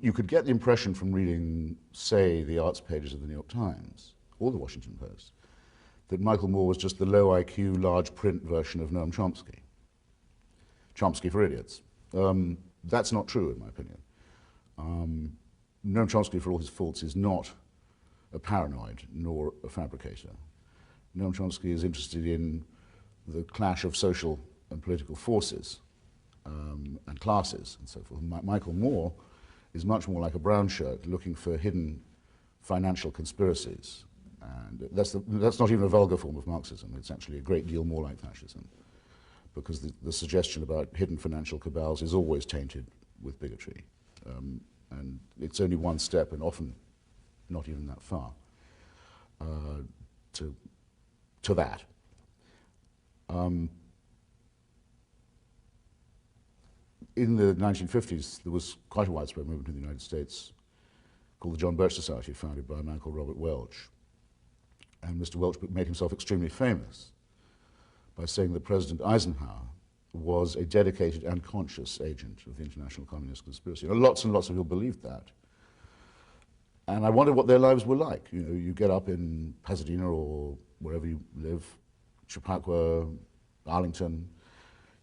you could get the impression from reading, say, the arts pages of the New York Times or the Washington Post, that Michael Moore was just the low IQ, large print version of Noam Chomsky. Chomsky for idiots. That's not true, in my opinion. Noam Chomsky, for all his faults, is not a paranoid nor a fabricator. Noam Chomsky is interested in the clash of social and political forces and classes and so forth. Michael Moore is much more like a brown shirt looking for hidden financial conspiracies. And that's not even a vulgar form of Marxism. It's actually a great deal more like fascism, because the suggestion about hidden financial cabals is always tainted with bigotry. And it's only one step, and often not even that far, to that. In the 1950s, there was quite a widespread movement in the United States called the John Birch Society, founded by a man called Robert Welch. And Mr. Welch made himself extremely famous by saying that President Eisenhower was a dedicated and conscious agent of the international communist conspiracy. And lots of people believed that. And I wondered what their lives were like. You know, you get up in Pasadena or wherever you live, Chappaqua, Arlington,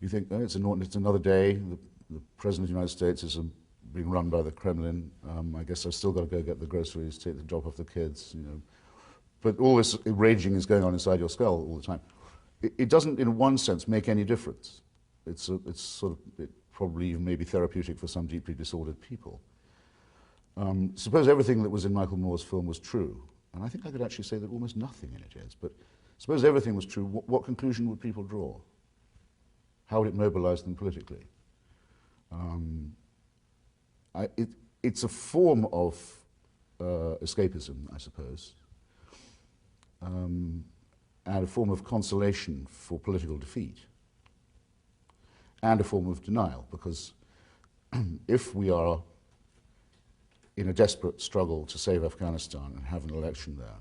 you think, oh, it's another day. The President of the United States is being run by the Kremlin. I guess I've still got to go get the groceries, drop off the kids, you know. But all this raging is going on inside your skull all the time. It doesn't, in one sense, make any difference. It's probably even maybe therapeutic for some deeply disordered people. Suppose everything that was in Michael Moore's film was true, and I think I could actually say that almost nothing in it is, but suppose everything was true, what conclusion would people draw? How would it mobilize them politically? It's a form of escapism, I suppose, and a form of consolation for political defeat, and a form of denial, because if we are in a desperate struggle to save Afghanistan and have an election there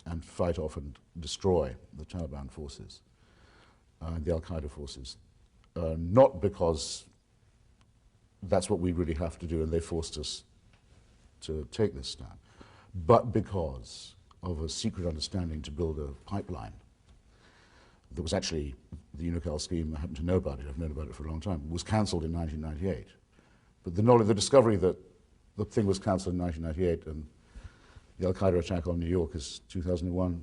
and fight off and destroy the Taliban forces and the Al-Qaeda forces, not because that's what we really have to do and they forced us to take this stand, but because of a secret understanding to build a pipeline that was actually the Unocal scheme. I happen to know about it, I've known about it for a long time. It was cancelled in 1998. But the discovery that the thing was cancelled in 1998 and the Al-Qaeda attack on New York is 2001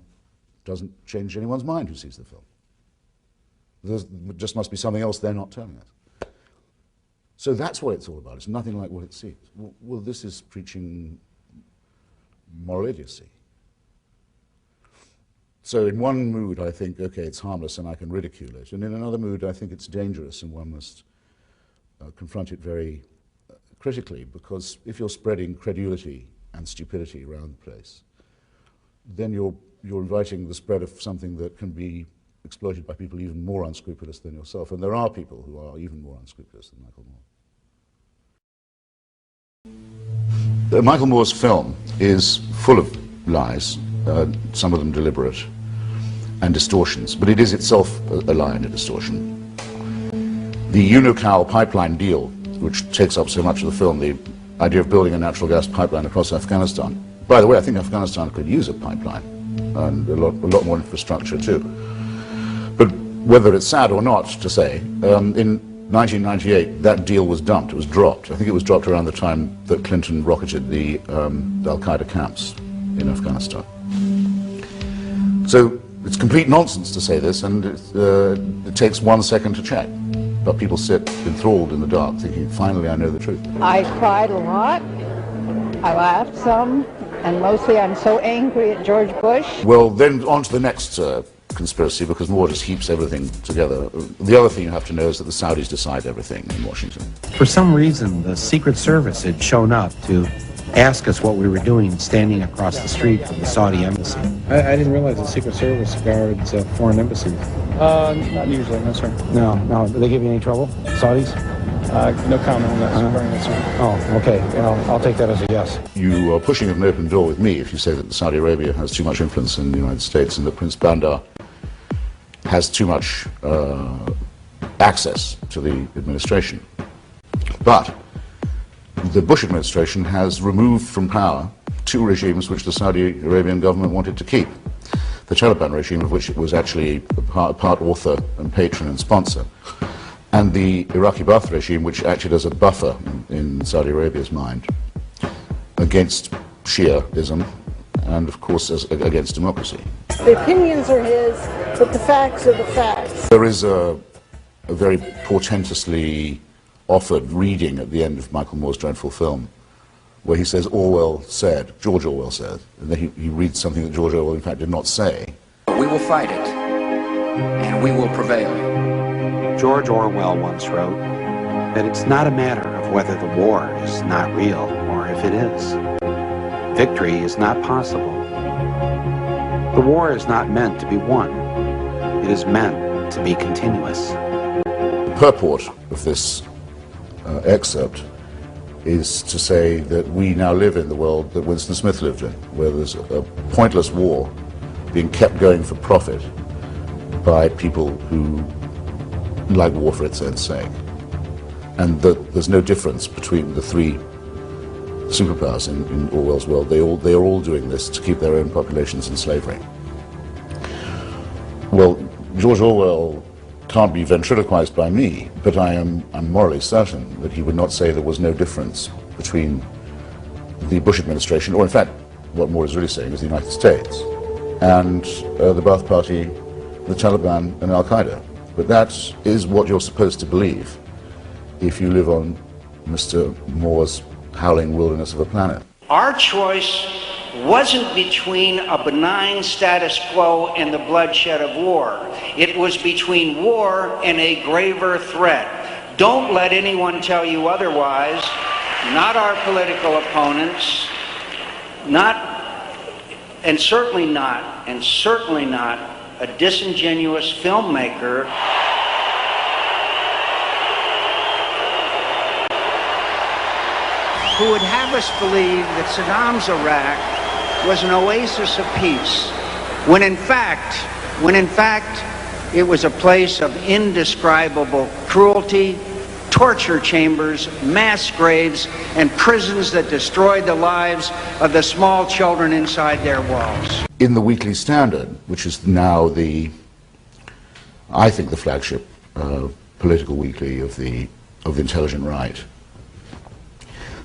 doesn't change anyone's mind who sees the film. There just must be something else they're not telling us. So that's what it's all about. It's nothing like what it seems. Well, this is preaching moral idiocy. So in one mood, I think, okay, it's harmless and I can ridicule it. And in another mood, I think it's dangerous and one must confront it very critically, because if you're spreading credulity and stupidity around the place, then you're inviting the spread of something that can be exploited by people even more unscrupulous than yourself. And there are people who are even more unscrupulous than Michael Moore. Michael Moore's film is full of lies, some of them deliberate, and distortions, but it is itself a lie and a distortion. The Unocal pipeline deal, which takes up so much of the film, the idea of building a natural gas pipeline across Afghanistan. By the way, I think Afghanistan could use a pipeline, and a lot more infrastructure too. But whether it's sad or not to say, in 1998 that deal was dumped, it was dropped. I think it was dropped around the time that Clinton rocketed the Al-Qaeda camps in Afghanistan. So it's complete nonsense to say this, and it takes 1 second to check. But people sit enthralled in the dark thinking, finally I know the truth. I cried a lot, I laughed some, and mostly I'm so angry at George Bush. Well, then on to the next conspiracy, because Moore just heaps everything together. The other thing you have to know is that the Saudis decide everything in Washington. For some reason, the Secret Service had shown up to ask us what we were doing standing across the street from the Saudi embassy. I didn't realize the Secret Service guards foreign embassies. Not usually, no sir. No. Did they give you any trouble, Saudis? No comment on that, sir. Oh, okay. I'll take that as a yes. You are pushing an open door with me if you say that Saudi Arabia has too much influence in the United States and that Prince Bandar has too much access to the administration. But the Bush administration has removed from power two regimes which the Saudi Arabian government wanted to keep. The Taliban regime, of which it was actually a part author and patron and sponsor, and the Iraqi Ba'ath regime, which acted as a buffer in Saudi Arabia's mind against Shiaism and, of course, against democracy. The opinions are his, but the facts are the facts. There is a very portentously offered reading at the end of Michael Moore's dreadful film, where he says, Orwell said, George Orwell said, and then he reads something that George Orwell, in fact, did not say. We will fight it, and we will prevail. George Orwell once wrote that it's not a matter of whether the war is not real or if it is. Victory is not possible. The war is not meant to be won. It is meant to be continuous. The purport of this excerpt is to say that we now live in the world that Winston Smith lived in, where there's a pointless war being kept going for profit by people who like war for its own sake, and that there's no difference between the three superpowers in Orwell's world. They are all doing this to keep their own populations in slavery. Well, George Orwell can't be ventriloquized by me, but I'm morally certain that he would not say there was no difference between the Bush administration, or in fact, what Moore is really saying is the United States, and the Ba'ath Party, the Taliban, and Al-Qaeda. But that is what you're supposed to believe if you live on Mr. Moore's howling wilderness of a planet. Our choice wasn't between a benign status quo and the bloodshed of war. It was between war and a graver threat. Don't let anyone tell you otherwise. Not our political opponents, and certainly not a disingenuous filmmaker who would have us believe that Saddam's Iraq was an oasis of peace, when in fact it was a place of indescribable cruelty, torture chambers, mass graves, and prisons that destroyed the lives of the small children inside their walls. In the Weekly Standard, which is now I think the flagship political weekly of the intelligent right,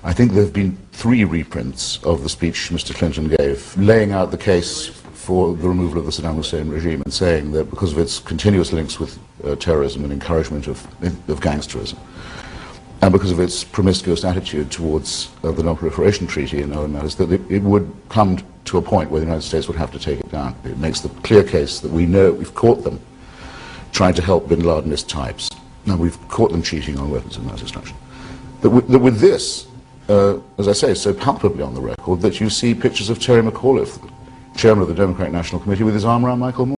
I think there have been 3 reprints of the speech Mr. Clinton gave, laying out the case for the removal of the Saddam Hussein regime and saying that because of its continuous links with terrorism and encouragement of gangsterism, and because of its promiscuous attitude towards the Non-Proliferation Treaty and other matters, that it would come to a point where the United States would have to take it down. It makes the clear case that we know we've caught them trying to help bin Ladenist types. Now we've caught them cheating on weapons of mass destruction. That with this, as I say, so palpably on the record that you see pictures of Terry McAuliffe, chairman of the Democratic National Committee, with his arm around Michael Moore.